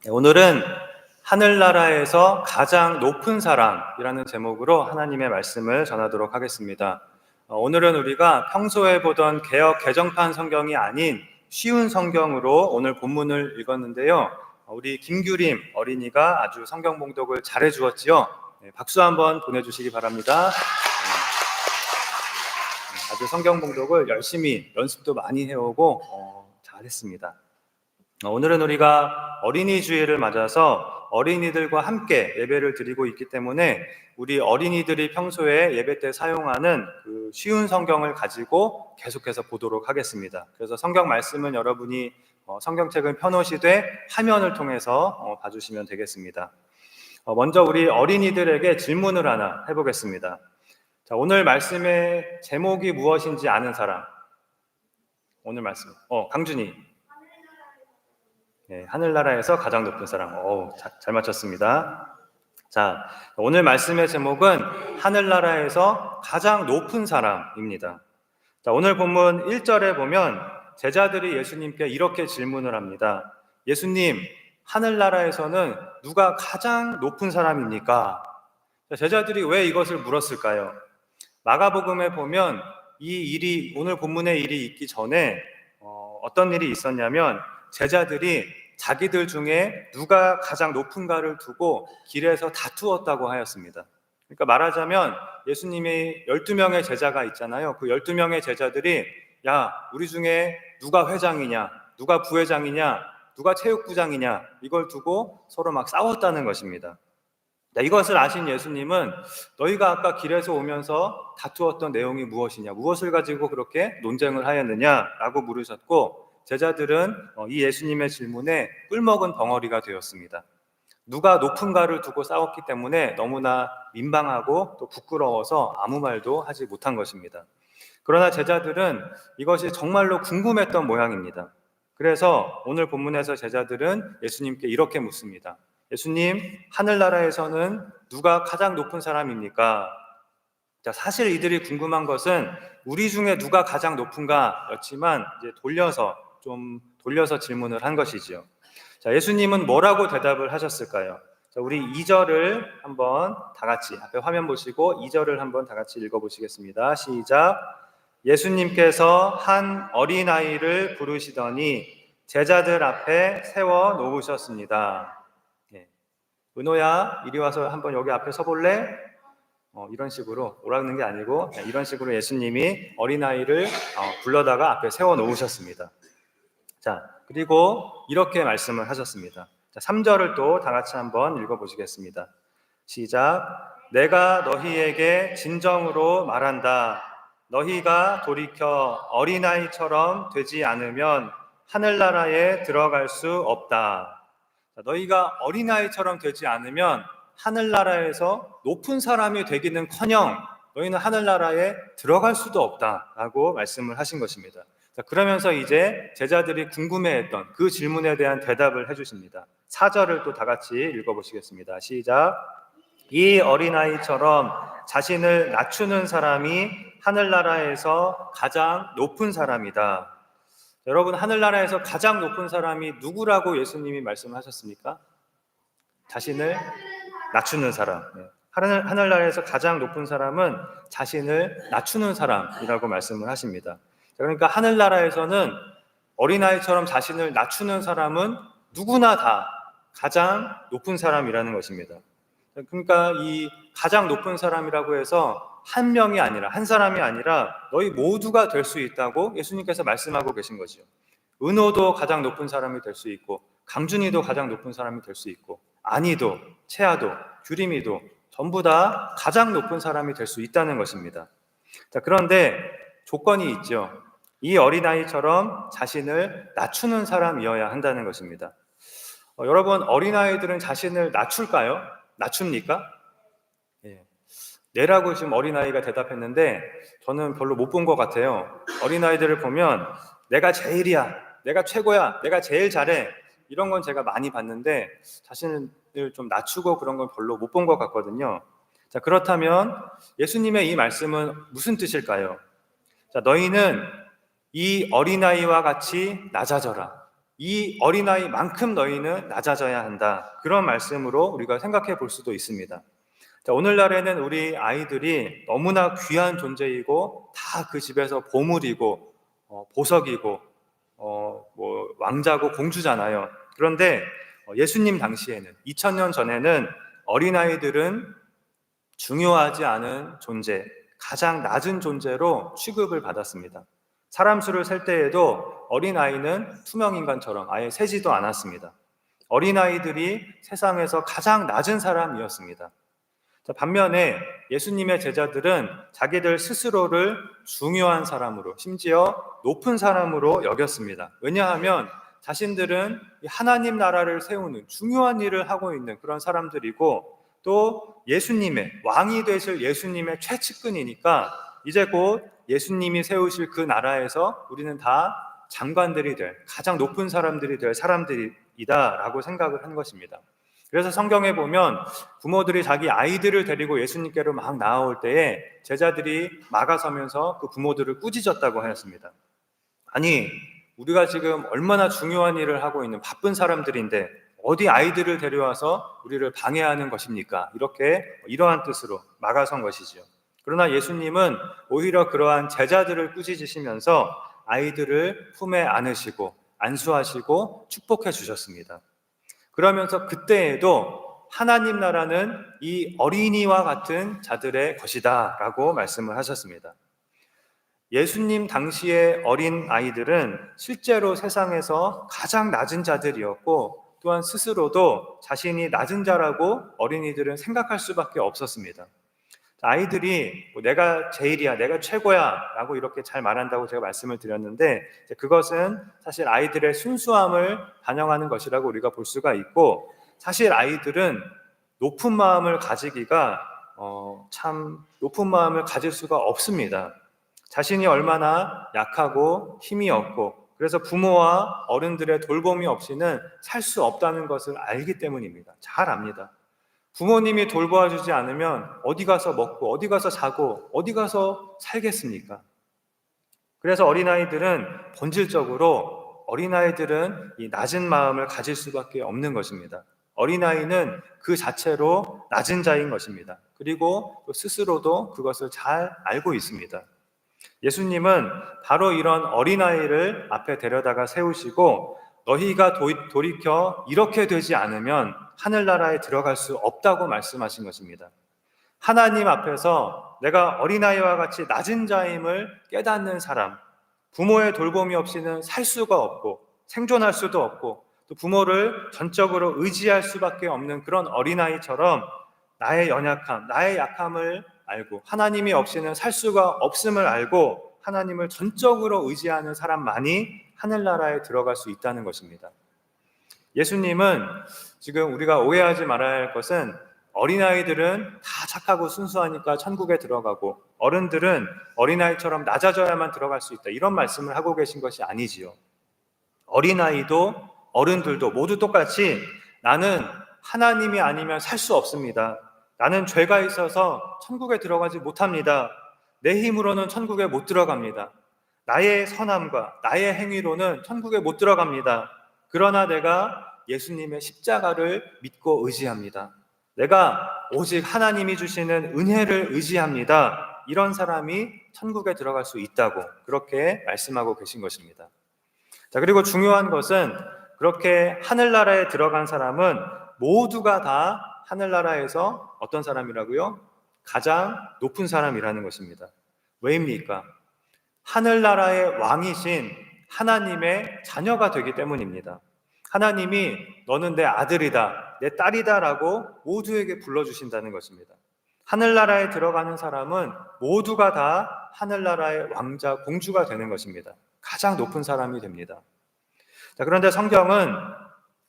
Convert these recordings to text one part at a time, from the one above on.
오늘은 하늘나라에서 가장 높은 사람이라는 제목으로 하나님의 말씀을 전하도록 하겠습니다. 오늘은 우리가 평소에 보던 개역 개정판 성경이 아닌 쉬운 성경으로 오늘 본문을 읽었는데요. 우리 김규림 어린이가 아주 성경 봉독을 잘해 주었지요. 박수 한번 보내주시기 바랍니다. 아주 성경 봉독을 열심히 연습도 많이 해오고 잘했습니다. 오늘은 우리가 어린이 주일을 맞아서 어린이들과 함께 예배를 드리고 있기 때문에 우리 어린이들이 평소에 예배 때 사용하는 그 쉬운 성경을 가지고 계속해서 보도록 하겠습니다. 그래서 성경 말씀은 여러분이 성경책을 펴놓으시되 화면을 통해서 봐주시면 되겠습니다. 먼저 우리 어린이들에게 질문을 하나 해보겠습니다. 자, 오늘 말씀의 제목이 무엇인지 아는 사람? 오늘 말씀 강준이. 네, 하늘나라에서 가장 높은 사람. 잘 맞췄습니다. 자, 오늘 말씀의 제목은 하늘나라에서 가장 높은 사람입니다. 자, 오늘 본문 1절에 보면 제자들이 예수님께 이렇게 질문을 합니다. 예수님, 하늘나라에서는 누가 가장 높은 사람입니까? 자, 제자들이 왜 이것을 물었을까요? 마가복음에 보면 오늘 본문의 일이 있기 전에 어떤 일이 있었냐면 제자들이 자기들 중에 누가 가장 높은가를 두고 길에서 다투었다고 하였습니다. 그러니까 말하자면 예수님이 12명의 제자가 있잖아요. 그 12명의 제자들이 우리 중에 누가 회장이냐, 누가 부회장이냐, 누가 체육부장이냐 이걸 두고 서로 막 싸웠다는 것입니다. 이것을 아신 예수님은 너희가 아까 길에서 오면서 다투었던 내용이 무엇이냐, 무엇을 가지고 그렇게 논쟁을 하였느냐라고 물으셨고 제자들은 이 예수님의 질문에 꿀먹은 덩어리가 되었습니다. 누가 높은가를 두고 싸웠기 때문에 너무나 민망하고 또 부끄러워서 아무 말도 하지 못한 것입니다. 그러나 제자들은 이것이 정말로 궁금했던 모양입니다. 그래서 오늘 본문에서 제자들은 예수님께 이렇게 묻습니다. 예수님, 하늘나라에서는 누가 가장 높은 사람입니까? 자, 사실 이들이 궁금한 것은 우리 중에 누가 가장 높은가 였지만 이제 돌려서 질문을 한 것이지요. 자, 예수님은 뭐라고 대답을 하셨을까요? 자, 우리 2절을 한번 다 같이 앞에 화면 보시고 2절을 한번 다 같이 읽어보시겠습니다. 시작. 예수님께서 한 어린아이를 부르시더니 제자들 앞에 세워 놓으셨습니다. 은호야, 이리 와서 한번 여기 앞에 서볼래? 이런 식으로 오라는 게 아니고 이런 식으로 예수님이 어린아이를 불러다가 앞에 세워 놓으셨습니다. 자, 그리고 이렇게 말씀을 하셨습니다. 자, 3절을 또 다 같이 한번 읽어보시겠습니다. 시작. 내가 너희에게 진정으로 말한다. 너희가 돌이켜 어린아이처럼 되지 않으면 하늘나라에 들어갈 수 없다. 자, 너희가 어린아이처럼 되지 않으면 하늘나라에서 높은 사람이 되기는커녕 너희는 하늘나라에 들어갈 수도 없다라고 말씀을 하신 것입니다. 자, 그러면서 이제 제자들이 궁금해했던 그 질문에 대한 대답을 해주십니다. 4절을 또 다 같이 읽어보시겠습니다. 시작. 이 어린아이처럼 자신을 낮추는 사람이 하늘나라에서 가장 높은 사람이다. 여러분, 하늘나라에서 가장 높은 사람이 누구라고 예수님이 말씀하셨습니까? 자신을 낮추는 사람. 하늘나라에서 가장 높은 사람은 자신을 낮추는 사람이라고 말씀을 하십니다. 그러니까 하늘나라에서는 어린아이처럼 자신을 낮추는 사람은 누구나 다 가장 높은 사람이라는 것입니다. 그러니까 이 가장 높은 사람이라고 해서 한 명이 아니라, 한 사람이 아니라 너희 모두가 될 수 있다고 예수님께서 말씀하고 계신 거죠. 은호도 가장 높은 사람이 될 수 있고, 강준이도 가장 높은 사람이 될 수 있고, 안희도, 채아도, 규림이도 전부 다 가장 높은 사람이 될 수 있다는 것입니다. 자, 그런데 조건이 있죠. 이 어린아이처럼 자신을 낮추는 사람이어야 한다는 것입니다. 여러분, 어린아이들은 자신을 낮출까요? 낮춥니까? 네라고 지금 어린아이가 대답했는데 저는 별로 못 본 것 같아요. 어린아이들을 보면 내가 제일이야, 내가 최고야, 내가 제일 잘해, 이런 건 제가 많이 봤는데 자신을 좀 낮추고 그런 건 별로 못 본 것 같거든요. 자, 그렇다면 예수님의 이 말씀은 무슨 뜻일까요? 자, 너희는 이 어린아이와 같이 낮아져라. 이 어린아이만큼 너희는 낮아져야 한다. 그런 말씀으로 우리가 생각해 볼 수도 있습니다. 자, 오늘날에는 우리 아이들이 너무나 귀한 존재이고 다 그 집에서 보물이고 보석이고 왕자고 공주잖아요. 그런데 예수님 당시에는 2000년 전에는 어린아이들은 중요하지 않은 존재, 가장 낮은 존재로 취급을 받았습니다. 사람 수를 셀 때에도 어린아이는 투명인간처럼 아예 세지도 않았습니다. 어린아이들이 세상에서 가장 낮은 사람이었습니다. 반면에 예수님의 제자들은 자기들 스스로를 중요한 사람으로, 심지어 높은 사람으로 여겼습니다. 왜냐하면 자신들은 하나님 나라를 세우는 중요한 일을 하고 있는 그런 사람들이고, 또 예수님의, 왕이 되실 예수님의 최측근이니까 이제 곧 예수님이 세우실 그 나라에서 우리는 다 장관들이 될, 가장 높은 사람들이 될 사람들이다라고 생각을 한 것입니다. 그래서 성경에 보면 부모들이 자기 아이들을 데리고 예수님께로 막 나아올 때에 제자들이 막아서면서 그 부모들을 꾸짖었다고 하였습니다. 아니, 우리가 지금 얼마나 중요한 일을 하고 있는 바쁜 사람들인데 어디 아이들을 데려와서 우리를 방해하는 것입니까? 이러한 뜻으로 막아선 것이지요. 그러나 예수님은 오히려 그러한 제자들을 꾸짖으시면서 아이들을 품에 안으시고 안수하시고 축복해 주셨습니다. 그러면서 그때에도 하나님 나라는 이 어린이와 같은 자들의 것이다 라고 말씀을 하셨습니다. 예수님 당시의 어린 아이들은 실제로 세상에서 가장 낮은 자들이었고, 또한 스스로도 자신이 낮은 자라고 어린이들은 생각할 수밖에 없었습니다. 아이들이 내가 제일이야, 내가 최고야 라고 이렇게 잘 말한다고 제가 말씀을 드렸는데, 그것은 사실 아이들의 순수함을 반영하는 것이라고 우리가 볼 수가 있고, 사실 아이들은 높은 마음을 가지기가 참 높은 마음을 가질 수가 없습니다. 자신이 얼마나 약하고 힘이 없고, 그래서 부모와 어른들의 돌봄이 없이는 살 수 없다는 것을 알기 때문입니다. 잘 압니다. 부모님이 돌보아주지 않으면 어디 가서 먹고 어디 가서 자고 어디 가서 살겠습니까? 그래서 어린아이들은 이 낮은 마음을 가질 수밖에 없는 것입니다. 어린아이는 그 자체로 낮은 자인 것입니다. 그리고 스스로도 그것을 잘 알고 있습니다. 예수님은 바로 이런 어린아이를 앞에 데려다가 세우시고, 너희가 돌이켜 이렇게 되지 않으면 하늘나라에 들어갈 수 없다고 말씀하신 것입니다. 하나님 앞에서 내가 어린아이와 같이 낮은 자임을 깨닫는 사람, 부모의 돌봄이 없이는 살 수가 없고 생존할 수도 없고, 또 부모를 전적으로 의지할 수밖에 없는 그런 어린아이처럼 나의 연약함, 나의 약함을 알고 하나님이 없이는 살 수가 없음을 알고 하나님을 전적으로 의지하는 사람만이 하늘나라에 들어갈 수 있다는 것입니다. 예수님은 지금 우리가 오해하지 말아야 할 것은, 어린아이들은 다 착하고 순수하니까 천국에 들어가고 어른들은 어린아이처럼 낮아져야만 들어갈 수 있다, 이런 말씀을 하고 계신 것이 아니지요. 어린아이도 어른들도 모두 똑같이 나는 하나님이 아니면 살 수 없습니다. 나는 죄가 있어서 천국에 들어가지 못합니다. 내 힘으로는 천국에 못 들어갑니다. 나의 선함과 나의 행위로는 천국에 못 들어갑니다. 그러나 내가 예수님의 십자가를 믿고 의지합니다. 내가 오직 하나님이 주시는 은혜를 의지합니다. 이런 사람이 천국에 들어갈 수 있다고 그렇게 말씀하고 계신 것입니다. 자, 그리고 중요한 것은 그렇게 하늘나라에 들어간 사람은 모두가 다 하늘나라에서 어떤 사람이라고요? 가장 높은 사람이라는 것입니다. 왜입니까? 하늘나라의 왕이신 하나님의 자녀가 되기 때문입니다. 하나님이 너는 내 아들이다, 내 딸이다 라고 모두에게 불러주신다는 것입니다. 하늘나라에 들어가는 사람은 모두가 다 하늘나라의 왕자, 공주가 되는 것입니다. 가장 높은 사람이 됩니다. 자, 그런데 성경은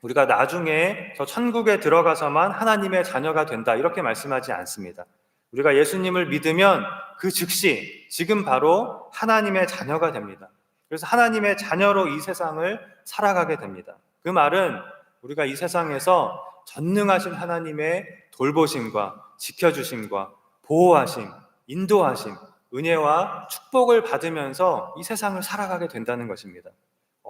우리가 나중에 저 천국에 들어가서만 하나님의 자녀가 된다, 이렇게 말씀하지 않습니다. 우리가 예수님을 믿으면 그 즉시 지금 바로 하나님의 자녀가 됩니다. 그래서 하나님의 자녀로 이 세상을 살아가게 됩니다. 그 말은 우리가 이 세상에서 전능하신 하나님의 돌보심과 지켜주심과 보호하심, 인도하심, 은혜와 축복을 받으면서 이 세상을 살아가게 된다는 것입니다.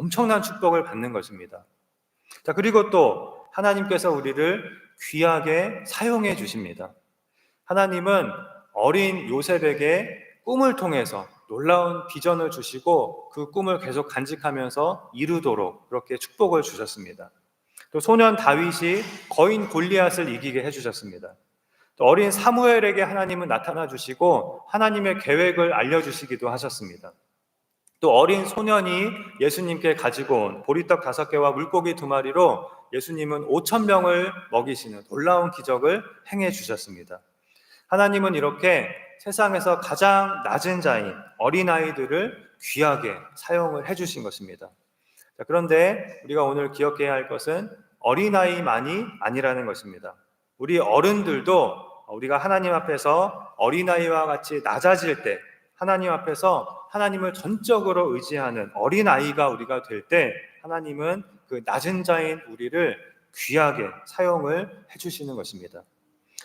엄청난 축복을 받는 것입니다. 자, 그리고 또 하나님께서 우리를 귀하게 사용해 주십니다. 하나님은 어린 요셉에게 꿈을 통해서 놀라운 비전을 주시고 그 꿈을 계속 간직하면서 이루도록 그렇게 축복을 주셨습니다. 또 소년 다윗이 거인 골리앗을 이기게 해주셨습니다. 또 어린 사무엘에게 하나님은 나타나 주시고 하나님의 계획을 알려주시기도 하셨습니다. 또 어린 소년이 예수님께 가지고 온 보리떡 5개와 물고기 2마리로 예수님은 5,000명을 먹이시는 놀라운 기적을 행해 주셨습니다. 하나님은 이렇게 세상에서 가장 낮은 자인 어린아이들을 귀하게 사용을 해주신 것입니다. 자, 그런데 우리가 오늘 기억해야 할 것은 어린아이만이 아니라는 것입니다. 우리 어른들도 우리가 하나님 앞에서 어린아이와 같이 낮아질 때, 하나님 앞에서 하나님을 전적으로 의지하는 어린아이가 우리가 될 때 하나님은 그 낮은 자인 우리를 귀하게 사용을 해주시는 것입니다.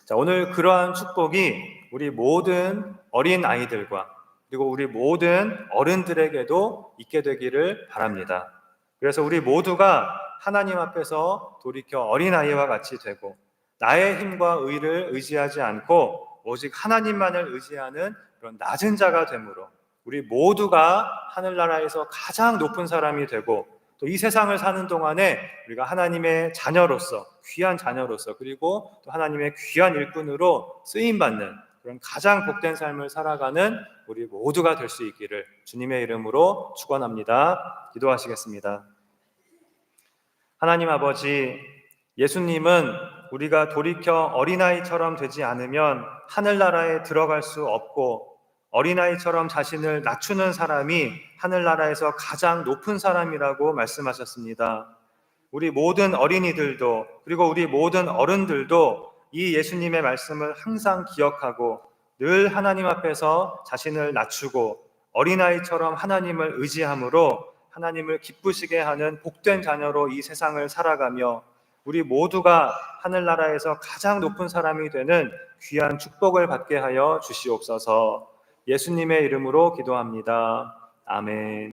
자, 오늘 그러한 축복이 우리 모든 어린 아이들과 그리고 우리 모든 어른들에게도 있게 되기를 바랍니다. 그래서 우리 모두가 하나님 앞에서 돌이켜 어린아이와 같이 되고 나의 힘과 의를 의지하지 않고 오직 하나님만을 의지하는 그런 낮은 자가 되므로 우리 모두가 하늘나라에서 가장 높은 사람이 되고 또 이 세상을 사는 동안에 우리가 하나님의 자녀로서 귀한 자녀로서 그리고 또 하나님의 귀한 일꾼으로 쓰임받는 그런 가장 복된 삶을 살아가는 우리 모두가 될 수 있기를 주님의 이름으로 축원합니다. 기도하시겠습니다. 하나님 아버지, 예수님은 우리가 돌이켜 어린아이처럼 되지 않으면 하늘나라에 들어갈 수 없고 어린아이처럼 자신을 낮추는 사람이 하늘나라에서 가장 높은 사람이라고 말씀하셨습니다. 우리 모든 어린이들도 그리고 우리 모든 어른들도 이 예수님의 말씀을 항상 기억하고 늘 하나님 앞에서 자신을 낮추고 어린아이처럼 하나님을 의지함으로 하나님을 기쁘시게 하는 복된 자녀로 이 세상을 살아가며 우리 모두가 하늘나라에서 가장 높은 사람이 되는 귀한 축복을 받게 하여 주시옵소서. 예수님의 이름으로 기도합니다. 아멘.